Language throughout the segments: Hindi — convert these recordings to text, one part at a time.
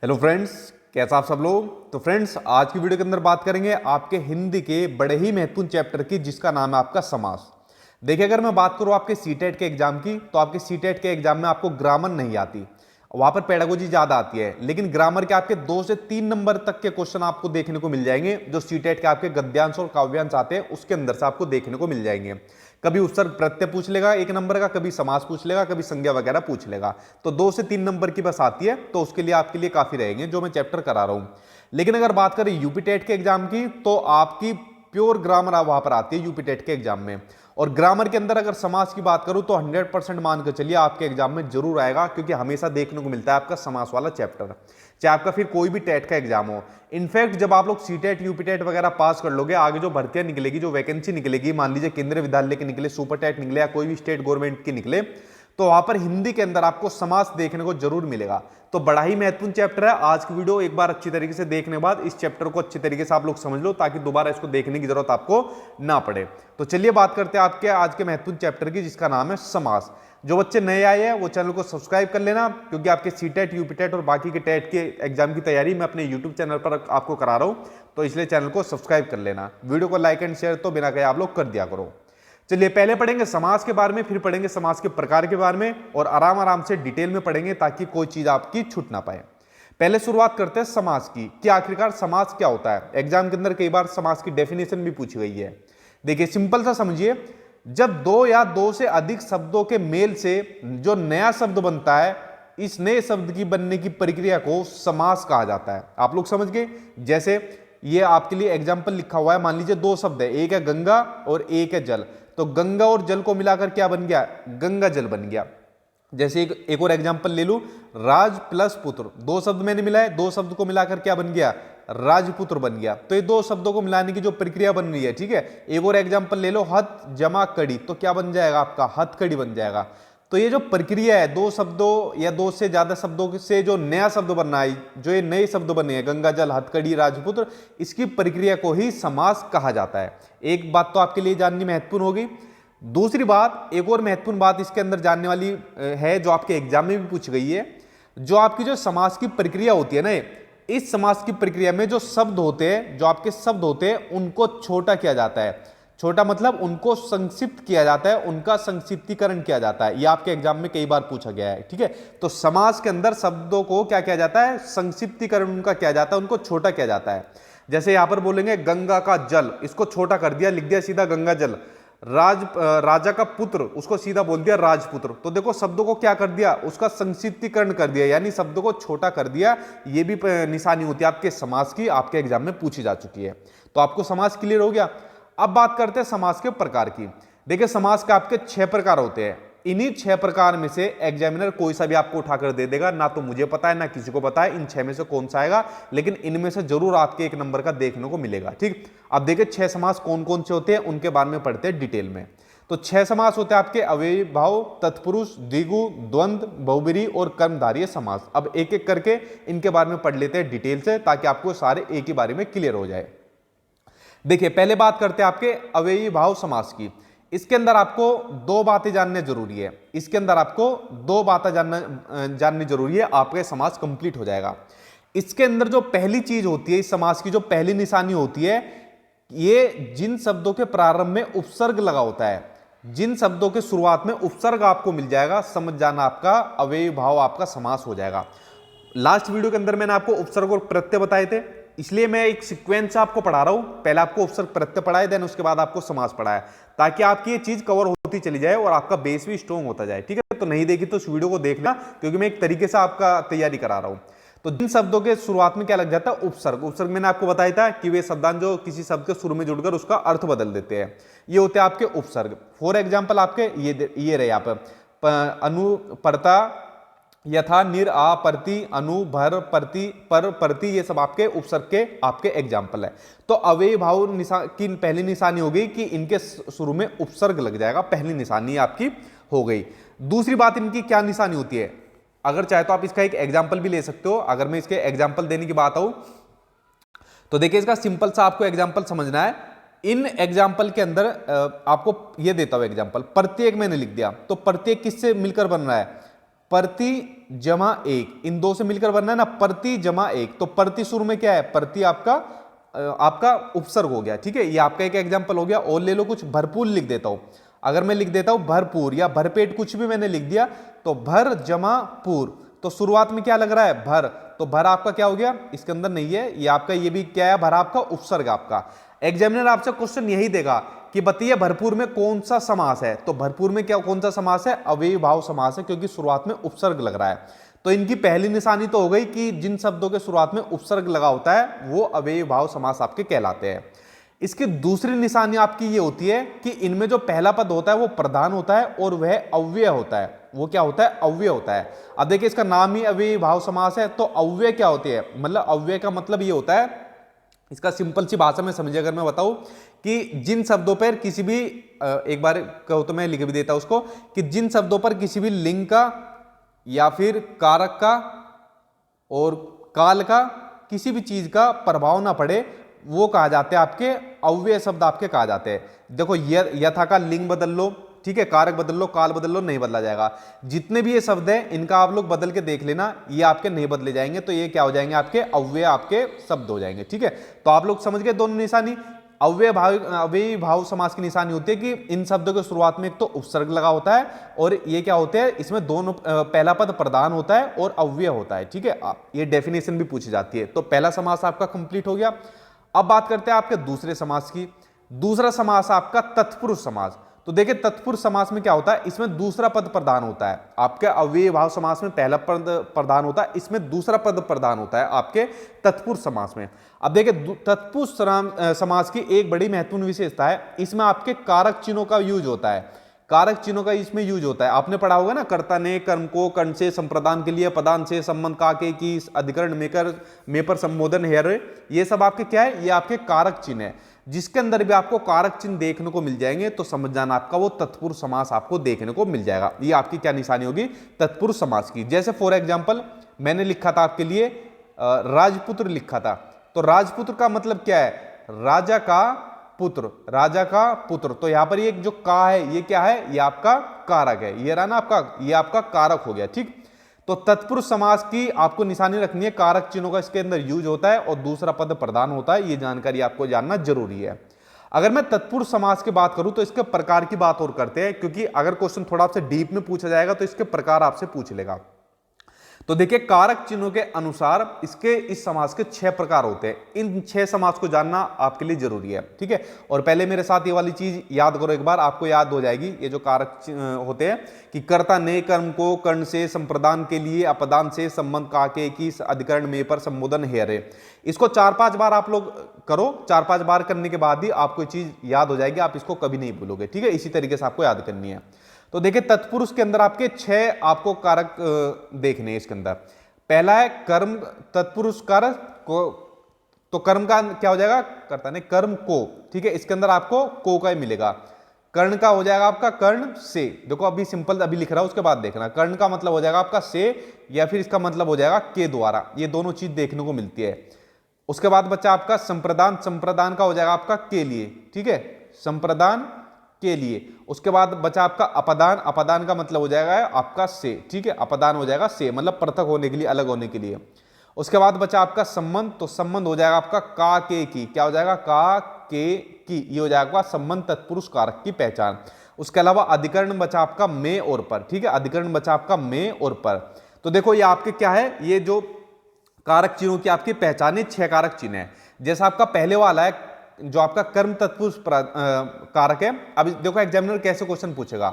हेलो फ्रेंड्स, कैसा आप सब लोग। तो फ्रेंड्स, आज की वीडियो के अंदर बात करेंगे आपके हिंदी के बड़े ही महत्वपूर्ण चैप्टर की, जिसका नाम है आपका समास। देखिए, अगर मैं बात करूं आपके सीटेट के एग्जाम की, तो आपके सीटेट के एग्जाम में आपको ग्रामर नहीं आती, वहां पर पेडागोजी ज्यादा आती है, लेकिन ग्रामर के आपके 2 से 3 नंबर तक के क्वेश्चन आपको देखने को मिल जाएंगे, जो सीटेट के आपके गद्यांश और काव्यांश आते हैं उसके अंदर से आपको देखने को मिल जाएंगे। कभी उपसर्ग प्रत्यय पूछ लेगा 1 नंबर का, कभी समास पूछ लेगा, कभी संज्ञा वगैरह पूछ लेगा। तो 2 से 3 नंबर की बस आती है, तो उसके लिए आपके लिए काफी रहेंगे जो मैं चैप्टर करा रहा हूं। लेकिन अगर बात करें यूपी टेट के एग्जाम की, तो आपकी प्योर ग्रामर वहां पर आती है यूपी टेट के एग्जाम में। और ग्रामर के अंदर अगर समास की बात करूं, तो 100% मान के चलिए आपके एग्जाम में जरूर आएगा, क्योंकि हमेशा देखने को मिलता है आपका समास वाला चैप्टर, चाहे आपका फिर कोई भी टेट का एग्जाम हो। इनफैक्ट जब आप लोग सीटेट यूपीटेट वगैरह पास कर लोगे, आगे जो भर्तियां निकलेगी, जो वैकेंसी निकलेगी, मान लीजिए केंद्रीय विद्यालय की निकले, सुपर टेट निकले, या कोई भी स्टेट गवर्नमेंट की निकले, तो वहां पर हिंदी के अंदर आपको समास देखने को जरूर मिलेगा। तो बड़ा ही महत्वपूर्ण चैप्टर है। आज की वीडियो एक बार अच्छी तरीके से देखने के बाद इस चैप्टर को अच्छी तरीके से आप लोग समझ लो, ताकि दोबारा इसको देखने की जरूरत आपको ना पड़े। तो चलिए बात करते हैं आपके आज के महत्वपूर्ण चैप्टर की, जिसका नाम है समास। जो बच्चे नए आए हैं वो चैनल को सब्सक्राइब कर लेना, क्योंकि आपके सीटेट यूपीटेट और बाकी के टेट के एग्जाम की तैयारी मैं अपने यूट्यूब चैनल पर आपको करा रहा हूं, तो इसलिए चैनल को सब्सक्राइब कर लेना। वीडियो को लाइक एंड शेयर तो बिना कहे आप लोग कर दिया करो। चलिए पहले पढ़ेंगे समास के बारे में, फिर पढ़ेंगे समास के प्रकार के बारे में, और आराम आराम से डिटेल में पढ़ेंगे, ताकि कोई चीज आपकी छूट ना पाए। पहले शुरुआत करते हैं समास की, कि आखिरकार समास क्या होता है। एग्जाम के अंदर कई बार समास की डेफिनेशन भी पूछी गई है। देखिए, सिंपल सा समझिए, जब 2 या 2 से अधिक शब्दों के मेल से जो नया शब्द बनता है, इस नए शब्द की बनने की प्रक्रिया को समास कहा जाता है। आप लोग समझ गए। जैसे ये आपके लिए एग्जाम्पल लिखा हुआ है, मान लीजिए 2 शब्द है, एक है गंगा और एक है जल, तो गंगा और जल को मिलाकर क्या बन गया? गंगा जल बन गया। जैसे एक और एग्जांपल ले लूं, राज प्लस पुत्र, 2 शब्द मैंने मिलाए, 2 शब्द को मिलाकर क्या बन गया? राजपुत्र बन गया। तो ये 2 शब्दों को मिलाने की जो प्रक्रिया बन रही है, ठीक है। एक और एग्जांपल ले लो, हथ जमा कड़ी, तो क्या बन जाएगा आपका? हथकड़ी बन जाएगा। तो ये जो प्रक्रिया है, 2 शब्दों या 2 से ज्यादा शब्दों से जो नया शब्द बनना है, जो ये नए शब्द बने हैं, गंगा जल, हथकड़ी, राजपुत्र, इसकी प्रक्रिया को ही समास कहा जाता है। एक बात तो आपके लिए जाननी महत्वपूर्ण होगी। दूसरी बात, एक और महत्वपूर्ण बात इसके अंदर जानने वाली है, जो आपके एग्जाम में भी पूछ गई है। जो आपकी जो समास की प्रक्रिया होती है ना, इस समास की प्रक्रिया में जो शब्द होते हैं, जो आपके शब्द होते हैं, उनको छोटा किया जाता है। छोटा मतलब उनको संक्षिप्त किया जाता है, उनका संक्षिप्तीकरण किया जाता है। ये आपके एग्जाम में कई बार पूछा गया है, ठीक है। तो समास के अंदर शब्दों को क्या किया जाता है? संक्षिप्तीकरण उनका किया जाता है, उनको छोटा किया जाता है। जैसे यहां पर बोलेंगे गंगा का जल, इसको छोटा कर दिया, लिख दिया सीधा गंगा जल। राजा का पुत्र, उसको सीधा बोल दिया राजपुत्र। तो देखो, शब्दों को क्या कर दिया? उसका संक्षिप्तीकरण कर दिया, यानी शब्दों को छोटा कर दिया। ये भी निशानी होती है आपके समास की, आपके एग्जाम में पूछी जा चुकी है। तो आपको समास क्लियर हो गया। अब बात करते हैं समास के प्रकार की। देखिए, समास के आपके 6 प्रकार होते हैं। इन्हीं 6 प्रकार में से एग्जामिनर कोई सा भी आपको उठाकर दे देगा, ना तो मुझे पता है ना किसी को पता है इन 6 में से कौन सा आएगा, लेकिन इनमें से जरूर आपके 1 नंबर का देखने को मिलेगा, ठीक। अब देखिए 6 समास कौन कौन से होते हैं, उनके बारे में पढ़ते हैं डिटेल में। तो 6 समास होते हैं आपके अव्ययी भाव, तत्पुरुष, द्विगु, द्वंद्व, बहुब्रीहि और कर्मधारय समास। अब एक एक करके इनके बारे में पढ़ लेते हैं डिटेल से, ताकि आपको सारे एक ही बारे में क्लियर हो जाए। देखिए, पहले बात करते हैं आपके अव्ययी भाव समास की। इसके अंदर आपको 2 बातें जानने जरूरी है। इसके अंदर आपको 2 बातें जाननी जरूरी है, आपका समास कंप्लीट हो जाएगा। इसके अंदर जो पहली चीज होती है, इस समास की जो पहली निशानी होती है, ये जिन शब्दों के प्रारंभ में उपसर्ग लगा होता है, जिन शब्दों के शुरुआत में उपसर्ग आपको मिल जाएगा, समझ जाना आपका अव्ययी भाव आपका समास हो जाएगा। लास्ट वीडियो के अंदर मैंने आपको उपसर्ग और प्रत्यय बताए थे, इसलिए मैं एक सीक्वेंस आपको पढ़ा रहा हूं। पहले आपको उपसर्ग प्रत्यय पढ़ाए, देन उसके बाद आपको समास पढ़ाया, ताकि आपकी ये चीज कवर होती चली जाए और आपका बेस भी स्ट्रॉन्ग होता जाए, ठीक है। तो नहीं देखी तो इस वीडियो को देखना, क्योंकि मैं एक तरीके से आपका तैयारी करा रहा हूं। तो जिन शब्दों के शुरुआत में क्या लग जाता है? उपसर्ग। उपसर्ग मैंने आपको बताया था कि वे शब्दांश जो किसी शब्द के शुरू में जुड़कर उसका अर्थ बदल देते हैं, ये होते हैं आपके उपसर्ग। फॉर एग्जाम्पल आपके ये रहे यहाँ पर अनुपरता, यथा, निर, आ, प्रति, अनु, भर, प्रति, पर, प्रति, ये सब आपके उपसर्ग के आपके एग्जाम्पल है। तो अव्ययी भाव की पहली निशानी हो गई कि इनके शुरू में उपसर्ग लग जाएगा, पहली निशानी आपकी हो गई। दूसरी बात, इनकी क्या निशानी होती है? अगर चाहे तो आप इसका एक एग्जाम्पल भी ले सकते हो। अगर मैं इसके एग्जाम्पल देने की बात आऊं, तो देखिए इसका सिंपल सा आपको एग्जाम्पल समझना है। इन एग्जाम्पल के अंदर आपको ये देता हूं एग्जाम्पल, प्रत्येक मैंने लिख दिया, तो प्रत्येक किससे मिलकर बन रहा है? प्रति जमा एक, इन दो से मिलकर बनना है ना प्रति जमा एक। तो प्रति शुरू में क्या है, प्रति आपका उपसर्ग हो गया, ठीक है। ये आपका एक एग्जांपल हो गया। और ले लो कुछ, भरपूर लिख देता हूं। अगर मैं लिख देता हूं भरपूर या भरपेट, कुछ भी मैंने लिख दिया, तो भर जमा पूर, तो शुरुआत में क्या लग रहा है, भर। तो भर आपका क्या हो गया, इसके अंदर नहीं है, ये आपका, ये भी क्या है, भर आपका उपसर्ग आपका। एग्जामिनर आपसे क्वेश्चन यही देगा कि बताइए भरपूर में कौन सा समास है। तो भरपूर में क्या, कौन सा समास है, अव्ययी भाव समास है, क्योंकि शुरुआत में उपसर्ग लग रहा है। तो इनकी पहली निशानी तो हो गई कि जिन शब्दों के शुरुआत में उपसर्ग लगा होता है वो अव्ययी भाव समास आपके कहलाते हैं। इसकी दूसरी निशानी आपकी ये होती है कि इनमें जो पहला पद होता है वो प्रधान होता है और वह अव्यय होता है। वो क्या होता है, अव्यय होता है। अब देखिए इसका नाम ही अव्ययी भाव समास है, तो अव्यय क्या होती है, मतलब अव्यय का मतलब ये होता है, इसका सिंपल सी भाषा में समझिए अगर मैं बताऊं, कि जिन शब्दों पर किसी भी, एक बार कहो तो मैं लिख भी देता उसको, कि जिन शब्दों पर किसी भी लिंग का या फिर कारक का और काल का किसी भी चीज का प्रभाव ना पड़े, वो कहा जाते हैं आपके अव्यय शब्द आपके कहा जाते हैं। देखो यथा का लिंग बदल लो, ठीक है, कारक बदल लो, काल बदल लो, नहीं बदला जाएगा। जितने भी ये शब्द हैं इनका आप लोग बदल के देख लेना, ये आपके नहीं बदले जाएंगे, तो ये क्या हो जाएंगे, आपके अव्यय आपके शब्द हो जाएंगे, ठीक है। तो आप लोग समझ गए दोनों निशानी। अव्ययी भाव समास की निशानी होती है कि इन शब्दों के शुरुआत में एक तो उपसर्ग लगा होता है, और ये क्या होते हैं, इसमें दोनों, पहला पद प्रधान होता है और अव्यय होता है, ठीक है। ये डेफिनेशन भी पूछी जाती है। तो पहला समास आपका कंप्लीट हो गया। अब बात करते हैं आपके दूसरे समास की। दूसरा समास आपका तत्पुरुष समास। तो देखिए तत्पुरुष समास में क्या होता है, इसमें दूसरा पद प्रधान होता है। आपके अव्ययी भाव समास में पहला पद प्रधान होता है, इसमें दूसरा पद प्रधान होता है आपके तत्पुरुष समास में। अब देखिए तत्पुरुष समास की एक बड़ी महत्वपूर्ण विशेषता है, इसमें आपके कारक चिन्हों का यूज होता है। कारक चिन्हों का इसमें यूज होता है। आपने पढ़ा होगा ना, कर्ता ने कर्म को कर्ण से संप्रदान के लिए, पदान से संबंध का के की, अधिकरण में पर संबोधन हेर, ये सब आपके क्या है, ये आपके कारक चिन्ह है। जिसके अंदर भी आपको कारक चिन्ह देखने को मिल जाएंगे तो समझ जाना आपका वो तत्पुरुष समास आपको देखने को मिल जाएगा। ये आपकी क्या निशानी होगी, तत्पुरुष समास की। जैसे फॉर एग्जांपल मैंने लिखा था आपके लिए राजपुत्र लिखा था। तो राजपुत्र का मतलब क्या है, राजा का पुत्र, राजा का पुत्र। तो यहां पर ये जो का है ये क्या है, ये आपका कारक है, ये रहा ना आपका, ये आपका कारक हो गया, ठीक। तो तत्पुरुष समास की आपको निशानी रखनी है, कारक चिन्हों का इसके अंदर यूज होता है और दूसरा पद प्रधान होता है। ये जानकारी आपको जानना जरूरी है। अगर मैं तत्पुरुष समास की बात करूं तो इसके प्रकार की बात और करते हैं, क्योंकि अगर क्वेश्चन थोड़ा आपसे डीप में पूछा जाएगा तो इसके प्रकार आपसे पूछ लेगा। तो देखिए कारक चिन्हों के अनुसार इसके इस समास के 6 प्रकार होते हैं। इन 6 समास को जानना आपके लिए जरूरी है, ठीक है। और पहले मेरे साथ ये वाली चीज याद करो एक बार, आपको याद हो जाएगी। ये जो कारक होते हैं कि कर्ता ने कर्म को कर्ण से संप्रदान के लिए, अपदान से संबंध का के की, अधिकरण में पर संबोधन हेरे, इसको 4-5 बार आप लोग करो। 4-5 बार करने के बाद ही आपको चीज याद हो जाएगी, आप इसको कभी नहीं भूलोगे, ठीक है। इसी तरीके से आपको याद करनी है। तो देखिए तत्पुरुष के अंदर आपके 6 आपको कारक देखने हैं इसके अंदर। पहला है कर्म तत्पुरुष कारक को, तो कर्म का क्या हो जाएगा, कर्ता ने कर्म को, ठीक है। इसके अंदर आपको को का ही मिलेगा। कर्ण का हो जाएगा आपका कर्ण से, देखो अभी सिंपल अभी लिख रहा हूं, उसके बाद देखना। कर्ण का मतलब हो जाएगा आपका से, या फिर इसका मतलब हो जाएगा के द्वारा। ये दोनों चीज देखने को मिलती है। उसके बाद बच्चा आपका संप्रदान, संप्रदान का हो जाएगा आपका के लिए, ठीक है, संप्रदान के लिए। उसके बाद बचा आपका अपदान, अपदान का मतलब हो जाएगा आपका से, ठीक है, अपदान हो जाएगा से, मतलब पृथक होने के लिए, अलग होने के लिए। उसके बाद बचा आपका संबंध, तो संबंध हो जाएगा आपका का के की, क्या हो जाएगा, का के की, ये हो जाएगा संबंध तत्पुरुष कारक की पहचान। उसके अलावा अधिकरण बचा आपका में और पर, ठीक है, अधिकरण बचा आपका में और पर। तो देखो ये आपके क्या है, ये जो कारक चिन्हों की आपकी पहचाने 6 कारक चिन्ह है। जैसा आपका पहले वाला है जो आपका कर्म तत्पुरुष कारक है। अब देखो एग्जामिनर कैसे क्वेश्चन पूछेगा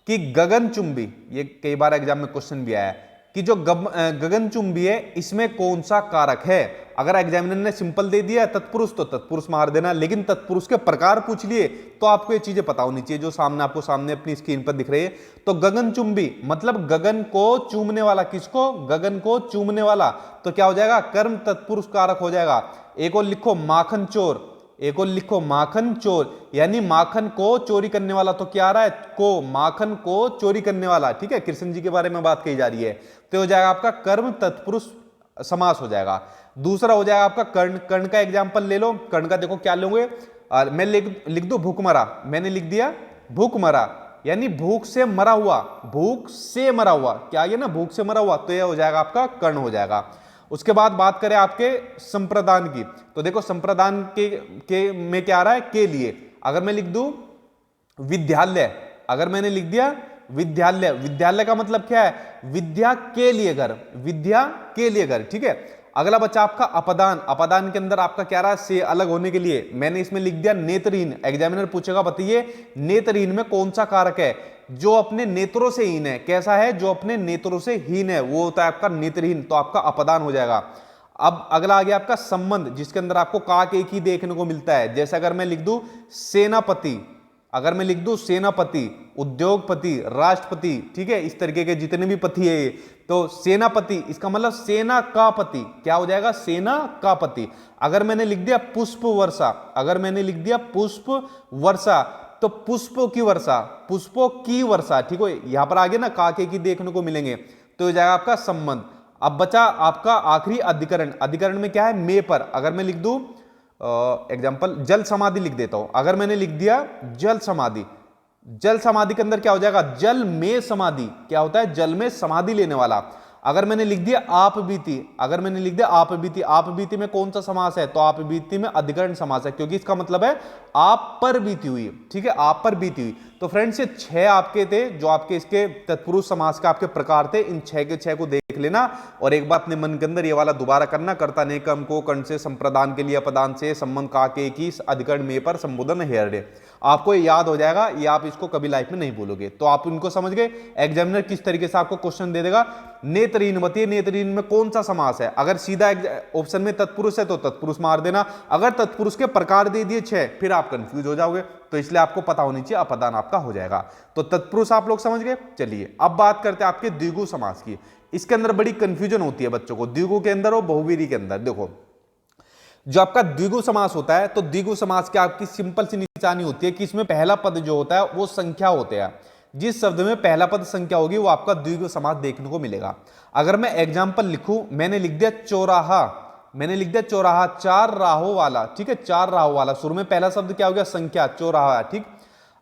कि गगनचुंबी, ये कई बार एग्जाम में क्वेश्चन भी आया है कि जो गगनचुंबी है इसमें कौन सा कारक है। अगर एग्जामिनर ने सिंपल दे दिया तत्पुरुष तो तत्पुरुष मार देना, लेकिन तत्पुरुष के प्रकार पूछ लिए तो आपको ये चीजें पता होनी चाहिए जो सामने आपको सामने अपनी स्क्रीन पर दिख रही है। तो गगनचुंबी मतलब गगन को चूमने वाला, किसको, गगन को चूमने वाला, तो क्या हो जाएगा, कर्म तत्पुरुष कारक हो जाएगा। एक और लिखो माखन चोर, एक और लिखो माखन चोर, यानी माखन को चोरी करने वाला, तो क्या आ रहा है, को, माखन को चोरी करने वाला, ठीक है। कृष्ण जी के बारे में बात कही जा रही है, तो हो जाएगा आपका कर्म तत्पुरुष समास हो जाएगा। दूसरा हो जाएगा आपका कर्ण, कर्ण का एग्जांपल ले लो। कर्ण का देखो क्या लोगे, मैं लिख दो भूखमरा, मैंने लिख दिया भूखमरा, यानी भूख से मरा हुआ, भूख से मरा हुआ, क्या ये ना, भूख से मरा हुआ, तो ये हो जाएगा आपका कर्ण हो जाएगा। उसके बाद बात करें आपके संप्रदान की, तो देखो संप्रदान के में क्या आ रहा है, के लिए। अगर मैं लिख दूं विद्यालय, अगर मैंने लिख दिया विद्यालय, विद्यालय का मतलब क्या है, विद्या के लिए घर, विद्या के लिए घर, ठीक है। अगला बच्चा आपका अपदान, अपदान के अंदर आपका क्या रहा, से अलग होने के लिए मैंने इसमें लिख दिया नेत्रहीन। एग्जामिनर पूछेगा बताइए नेत्रहीन में कौन सा कारक है, जो अपने नेत्रों से हीन है, कैसा है, जो अपने नेत्रों से हीन है, वो होता है आपका नेत्रहीन, तो आपका अपदान हो जाएगा। अब अगला आ गया आपका संबंध, जिसके अंदर आपको काक एक ही देखने को मिलता है। जैसे अगर मैं लिख दूं सेनापति, अगर मैं लिख दूं सेनापति, उद्योगपति, राष्ट्रपति, ठीक है, इस तरीके के जितने भी पति है, तो सेनापति इसका मतलब सेना का पति, क्या हो जाएगा, सेना का पति। अगर मैंने लिख दिया पुष्प वर्षा, अगर मैंने लिख दिया पुष्प वर्षा, तो पुष्पों की वर्षा, पुष्पों की वर्षा, ठीक है, यहां पर आगे ना काके की देखने को मिलेंगे, तो हो जाएगा आपका संबंध। अब बचा आपका आखिरी अधिकरण, अधिकरण में क्या है, में पर। अगर मैं लिख दूं एग्जाम्पल जल समाधि लिख देता हूं, अगर मैंने लिख दिया जल समाधि, जल समाधि के अंदर क्या हो जाएगा, जल में समाधि, क्या होता है, जल में समाधि लेने वाला। अगर मैंने लिख दिया आप बीती, अगर मैंने लिख दिया आप बीती, आप बीती में कौन सा समास है, तो आप बीती में अधिकरण समास है, क्योंकि इसका मतलब है आप पर बीती हुई, ठीक है, आप पर बीती हुई। तो फ्रेंड्स ये 6 आपके थे जो आपके इसके तत्पुरुष समास के आपके प्रकार थे। इन 6 के 6 को देख लेना और एक बार अपने मन के अंदर ये वाला दोबारा करना, कर्ता ने कम को कर्ण से, संप्रदान के लिए अपदान से, संबंध का के की, अधिकरण में पर, संबोधन हेरडे, आपको ये याद हो जाएगा, ये आप इसको कभी लाइफ में नहीं भूलोगे। तो आप इनको समझ गए। एग्जामिनर किस तरीके से आपको क्वेश्चन दे देगा, नेत्रहीन बताइए नेत्रहीन में कौन सा समास है। अगर सीधा ऑप्शन में तत्पुरुष है तो तत्पुरुष मार देना, अगर तत्पुरुष के प्रकार दे दिए 6 फिर आप कंफ्यूज हो जाओगे, तो इसलिए आपको पता होनी चाहिए, अपदान आपका हो जाएगा। तो तत्पुरुष आप लोग समझ गए। चलिए अब बात करते हैं आपके द्विगु समास की। इसके अंदर बड़ी कंफ्यूजन होती है बच्चों को, द्विगु के अंदर और बहुवीरी के अंदर। देखो जो आपका द्विगु समास होता है, तो द्विगु समास की आपकी सिंपल सी निशानी होती है कि इसमें पहला पद जो होता है वो संख्या होते हैं। जिस शब्द में पहला पद संख्या होगी वो आपका द्विगु समास देखने को मिलेगा। अगर मैं एग्जांपल लिखूं, मैंने लिख दिया चौराहा, मैंने लिख दिया चौराहा, 4 राहों वाला, ठीक है, 4 राहों वाला, शुरू में पहला शब्द क्या हो गया, संख्या, चौराहा, ठीक।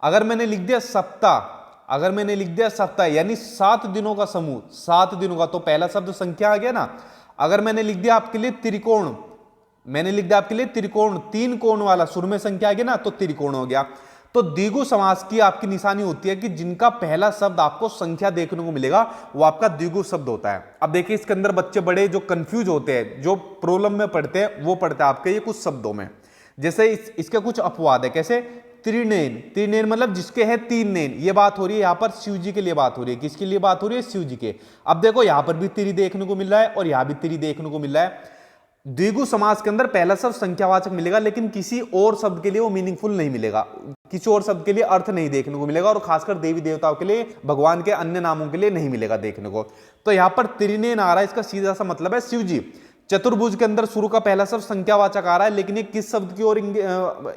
अगर मैंने लिख दिया सप्ताह, अगर मैंने लिख दिया सप्ताह यानी 7 दिनों का समूह, 7 दिनों का, तो पहला शब्द संख्या आ गया ना। अगर मैंने लिख दिया आपके लिए त्रिकोण, मैंने लिख दिया आपके लिए त्रिकोण, 3 कोण वाला, शुरू में संख्या आ गया ना, तो त्रिकोण हो गया। तो द्विगु समास की आपकी निशानी होती है कि जिनका पहला शब्द आपको संख्या देखने को मिलेगा वो आपका द्विगु शब्द होता है। अब देखिए इसके अंदर बच्चे बड़े जो कंफ्यूज होते हैं, जो प्रॉब्लम में पढ़ते हैं, वो पढ़ते हैं आपके ये कुछ शब्दों में। जैसे इसके कुछ अपवाद है, कैसे, त्रिनयन, त्रिनयन मतलब जिसके है 3 नयन, ये बात हो रही है यहाँ पर शिव जी के लिए बात हो रही है। किसके लिए बात हो रही है, शिव जी के। अब देखो यहाँ पर भी त्रि देखने को मिल रहा है और यहाँ भी त्रि देखने को मिल रहा है। द्विगु समास के अंदर पहला शब्द संख्यावाचक मिलेगा, लेकिन किसी और शब्द के लिए वो मीनिंगफुल नहीं मिलेगा, किसी और शब्द के लिए अर्थ नहीं देखने को मिलेगा, और खासकर देवी देवताओं के लिए, भगवान के अन्य नामों के लिए नहीं मिलेगा देखने को। तो यहां पर त्रिनयन आ रहा है, इसका सीधा सा मतलब है शिव जी। चतुर्भुज के अंदर शुरू का पहला शब्द संख्यावाचक आ रहा है, लेकिन ये किस शब्द की ओर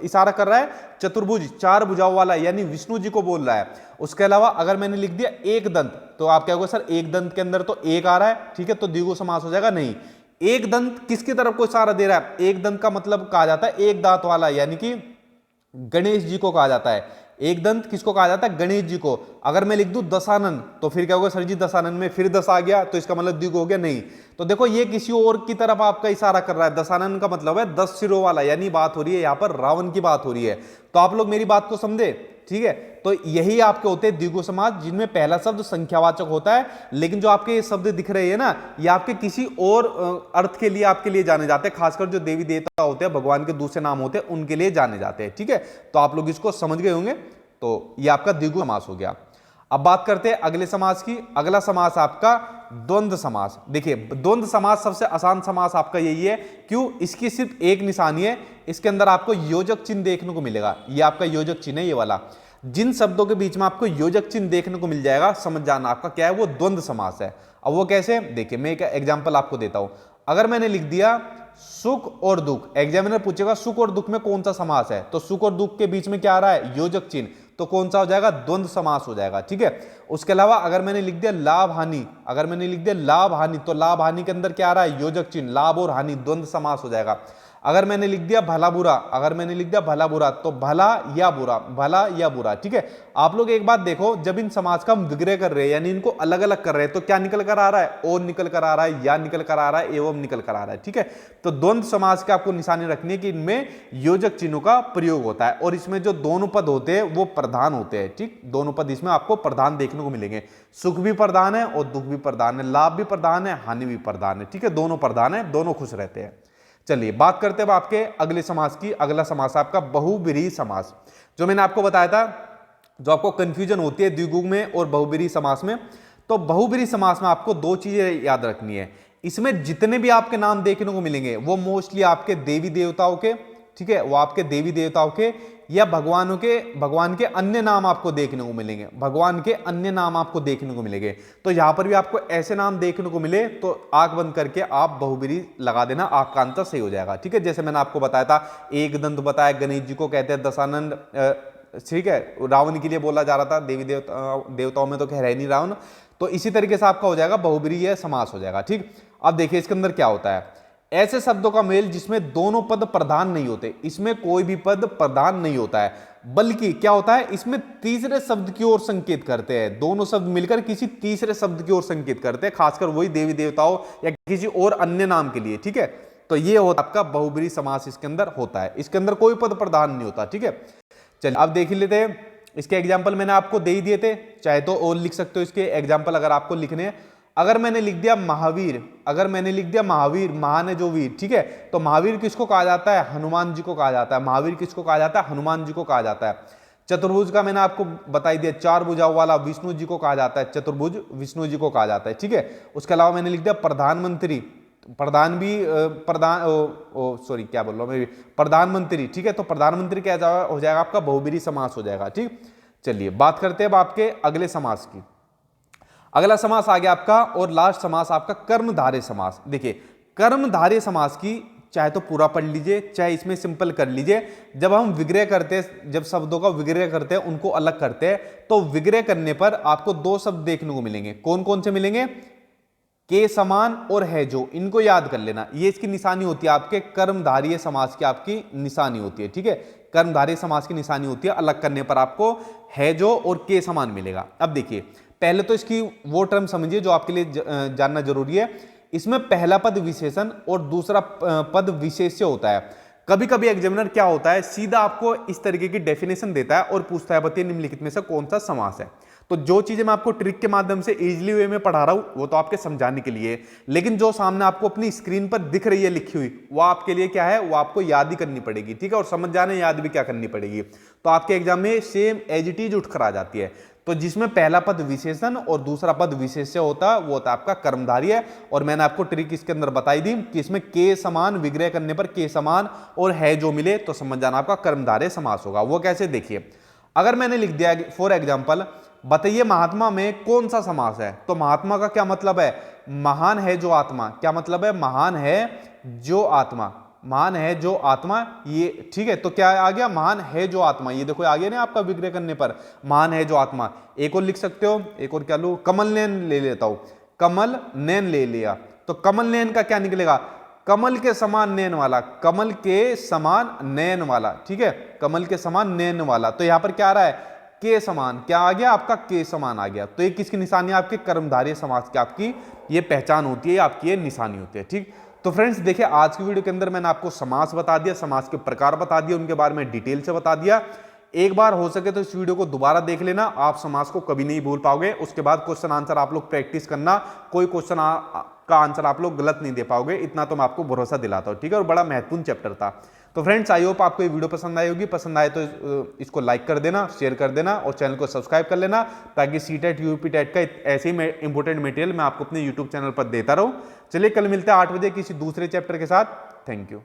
इशारा कर रहा है, चतुर्भुज, 4 भुजाओं वाला, यानी विष्णु जी को बोल रहा है। उसके अलावा अगर मैंने लिख दिया एक दंत, तो आप क्या होगा सर, एक दंत के अंदर तो एक आ रहा है, ठीक है, तो द्विगु समास हो जाएगा, नहीं। एक दंत किसकी तरफ को इशारा दे रहा है, एक दंत का मतलब कहा जाता है एक दांत वाला, यानी कि गणेश जी को कहा जाता है। एक दंत किसको कहा जाता है, गणेश जी को। अगर मैं लिख दूं दशानन, तो फिर क्या होगा सर जी, दशानन में फिर 10 आ गया, तो इसका मतलब द्विगु हो गया, नहीं। तो देखो ये किसी और की तरफ आपका इशारा कर रहा है। दशानन का मतलब है 10 सिरों वाला, यानी बात हो रही है यहाँ पर रावण की बात हो रही है। तो आप लोग मेरी बात को समझे, ठीक है। तो यही आपके होते हैं द्विगु समास, जिनमें पहला शब्द संख्यावाचक होता है, लेकिन जो आपके ये शब्द दिख रहे हैं ना, ये आपके किसी और अर्थ के लिए आपके लिए जाने जाते हैं, खासकर जो देवी देवता होते हैं, भगवान के दूसरे नाम होते हैं, उनके लिए जाने जाते हैं, ठीक है। तो आप लोग इसको समझ गए होंगे। तो ये आपका द्विगु समास हो गया। अब बात करते हैं अगले समास की। अगला समास आपका द्वंद्व समास। देखिए द्वंद्व समास सबसे आसान समास आपका यही है। क्यों, इसकी सिर्फ एक निशानी है, इसके अंदर आपको योजक चिन्ह देखने को मिलेगा। ये आपका योजक चिन्ह है, ये वाला। जिन शब्दों के बीच में आपको योजक चिन्ह देखने को मिल जाएगा, समझ जाना आपका क्या है, वो द्वंद्व समास है। अब वो कैसे, देखिए मैं एक एग्जांपल आपको देता हूं। अगर मैंने लिख दिया सुख और दुख, एग्जामिनर पूछेगा सुख और दुख में कौन सा समास है, तो सुख और दुख के बीच में क्या आ रहा है, योजक चिन्ह, तो कौन सा हो जाएगा, द्वंद्व समास हो जाएगा, ठीक है। उसके अलावा अगर मैंने लिख दिया लाभ हानि, अगर मैंने लिख दिया लाभ हानि, तो लाभ हानि के अंदर क्या आ रहा है, योजक चिन्ह, लाभ और हानि, द्वंद्व समास हो जाएगा। अगर मैंने लिख दिया भला बुरा, अगर मैंने लिख दिया भला बुरा, तो भला या बुरा, भला या बुरा। ठीक है, आप लोग एक बात देखो, जब इन समास का हम विग्रह कर रहे हैं यानी इनको अलग अलग कर रहे हैं, तो क्या निकल कर आ रहा है? और निकल कर आ रहा है, या निकल कर आ रहा है, एवं निकल कर आ रहा है। ठीक है, तो द्वंद्व समास के आपको निशानी रखनी है कि इनमें योजक चिन्हों का प्रयोग होता है और इसमें जो दोनों पद होते हैं वो प्रधान होते हैं। ठीक, दोनों पद इसमें आपको प्रधान देखने को मिलेंगे। सुख भी प्रधान है और दुख भी प्रधान है, लाभ भी प्रधान है, हानि भी प्रधान है। ठीक है, दोनों प्रधान है, दोनों खुश रहते हैं। चलिए बात करते हैं आपके अगले समास की। अगला समास आपका बहुब्रीहि समास, जो मैंने आपको बताया था, जो आपको कंफ्यूजन होती है द्विगु में और बहुब्रीहि समास में। तो बहुब्रीहि समास में आपको दो चीजें याद रखनी है। इसमें जितने भी आपके नाम देखने को मिलेंगे वो मोस्टली आपके देवी देवताओं के, ठीक है, वो आपके देवी देवताओं के या भगवान के अन्य नाम आपको देखने को मिलेंगे, भगवान के अन्य नाम आपको देखने को मिलेंगे। तो यहां पर भी आपको ऐसे नाम देखने को मिले तो आंख बंद करके आप बहुब्रीहि लगा देना, आपका आंसर सही हो जाएगा। ठीक है, जैसे मैंने आपको बताया था, एक दंत बताया, गणेश जी को कहते हैं दशानन। ठीक है, रावण के लिए बोला जा रहा था, देवी देवताओं में तो कह रहे नहीं रावण। तो इसी तरीके से आपका हो जाएगा बहुब्रीहि समास हो जाएगा। ठीक, अब देखिए इसके अंदर क्या होता है, ऐसे शब्दों का मेल जिसमें दोनों पद प्रधान नहीं होते। इसमें कोई भी पद प्रधान नहीं होता है, बल्कि क्या होता है, इसमें तीसरे शब्द की ओर संकेत करते हैं। दोनों शब्द मिलकर किसी तीसरे शब्द की ओर संकेत करते हैं, खासकर वही देवी देवताओं या किसी और अन्य नाम के लिए। ठीक है, तो ये होता आपका बहुब्रीहि समास इसके अंदर होता है। इसके अंदर कोई पद प्रधान नहीं होता। ठीक है, चलिए अब देख लेते हैं। इसके एग्जाम्पल मैंने आपको दे ही दिए थे, चाहे तो और लिख सकते हो इसके एग्जाम्पल अगर आपको लिखने हैं। अगर मैंने लिख दिया महावीर, अगर मैंने लिख दिया महावीर, महान है जो वीर, ठीक है, तो महावीर किसको कहा जाता है? हनुमान जी को कहा जाता है। महावीर किसको कहा जाता है? हनुमान जी को कहा जाता है। चतुर्भुज का मैंने आपको बता दिया, चार भुजाओं वाला विष्णु जी को कहा जाता है, चतुर्भुज विष्णु जी को कहा जाता है। ठीक है, उसके अलावा मैंने लिख दिया प्रधानमंत्री, प्रधान भी प्रधान सॉरी क्या बोल रहा हूं मैं, प्रधानमंत्री। ठीक है, तो प्रधानमंत्री क्या हो जाएगा आपका? बहुब्रीहि समास हो जाएगा। ठीक, चलिए बात करते हैं अब आपके अगले समास की। अगला समास आ गया आपका और लास्ट समास आपका कर्मधारय समास। देखिए कर्मधारय समास की चाहे तो पूरा पढ़ लीजिए, चाहे इसमें सिंपल कर लीजिए। जब हम विग्रह करते हैं, जब शब्दों का विग्रह करते हैं, उनको अलग करते हैं, तो विग्रह करने पर आपको दो शब्द देखने को मिलेंगे। कौन कौन से मिलेंगे? के समान और है जो, इनको याद कर लेना। ये इसकी निशानी होती है आपके कर्मधारय समास की, आपकी निशानी होती है। ठीक है, कर्मधारय समास की निशानी होती है, अलग करने पर आपको है जो और के समान मिलेगा। अब देखिए पहले तो इसकी वो टर्म समझिए जो आपके लिए जानना जरूरी है। इसमें पहला पद विशेषण और दूसरा पद विशेष्य होता है। कभी कभी एग्जामिनर क्या होता है, सीधा आपको इस तरीके की डेफिनेशन देता है और पूछता है बताइए निम्नलिखित में से कौन सा समास है। तो जो चीजें मैं आपको ट्रिक के माध्यम से इजीली वे में पढ़ा रहा हूं वो तो आपके समझाने के लिए, लेकिन जो सामने आपको अपनी स्क्रीन पर दिख रही है लिखी हुई, वो आपके लिए क्या है, वो आपको याद ही करनी पड़ेगी। ठीक है, और समझ जाने याद भी क्या करनी पड़ेगी, तो आपके एग्जाम में सेम एज इट इज उठ कर आ जाती है। तो जिसमें पहला पद विशेषण और दूसरा पद विशेष्य होता है वो होता है आपका कर्मधारय। और मैंने आपको ट्रिक इसके अंदर बताई दी कि इसमें के समान विग्रह करने पर के समान और है जो मिले तो समझ जाना आपका कर्मधारय समास होगा। वो कैसे, देखिए अगर मैंने लिख दिया फॉर एग्जाम्पल, बताइए महात्मा में कौन सा समास है, तो महात्मा का क्या मतलब है? महान है जो आत्मा। क्या मतलब है? महान है जो आत्मा, महान है जो आत्मा, ये ठीक है। तो क्या आ गया? महान है जो आत्मा, ये देखो आ गया ना आपका विग्रह करने पर, महान है जो आत्मा। एक और लिख सकते हो, एक और क्या लूं, कमल नयन ले लेता हूं, कमल नयन ले लिया, तो कमल नयन का क्या निकलेगा? कमल के समान नयन वाला, कमल के समान नयन वाला। ठीक है, कमल के समान नयन वाला। तो यहां पर क्या आ रहा है? के समान, क्या आ गया आपका? के समान आ गया। तो ये किसकी निशानी है? आपके कर्मधारय समास की आपकी ये पहचान होती है, आपकी ये निशानी होती है। ठीक, तो फ्रेंड्स देखिए आज की वीडियो के अंदर मैंने आपको समास बता दिया, समास के प्रकार बता दिए, उनके बारे में डिटेल से बता दिया। एक बार हो सके तो इस वीडियो को दोबारा देख लेना, आप समास को कभी नहीं भूल पाओगे। उसके बाद क्वेश्चन आंसर आप लोग प्रैक्टिस करना, कोई क्वेश्चन का आंसर आप लोग गलत नहीं दे पाओगे, इतना तो मैं आपको भरोसा दिलाता हूं। ठीक है, और बड़ा महत्वपूर्ण चैप्टर था। तो फ्रेंड्स आई होप आपको ये वीडियो पसंद आई होगी। पसंद आए तो इसको लाइक कर देना, शेयर कर देना और चैनल को सब्सक्राइब कर लेना, ताकि सीटेट यूपी टेट का ऐसे ही इंपॉर्टेंट मटेरियल मैं आपको अपने यूट्यूब चैनल पर देता रहूं। चलिए कल मिलते हैं 8 बजे किसी दूसरे चैप्टर के साथ। Thank you.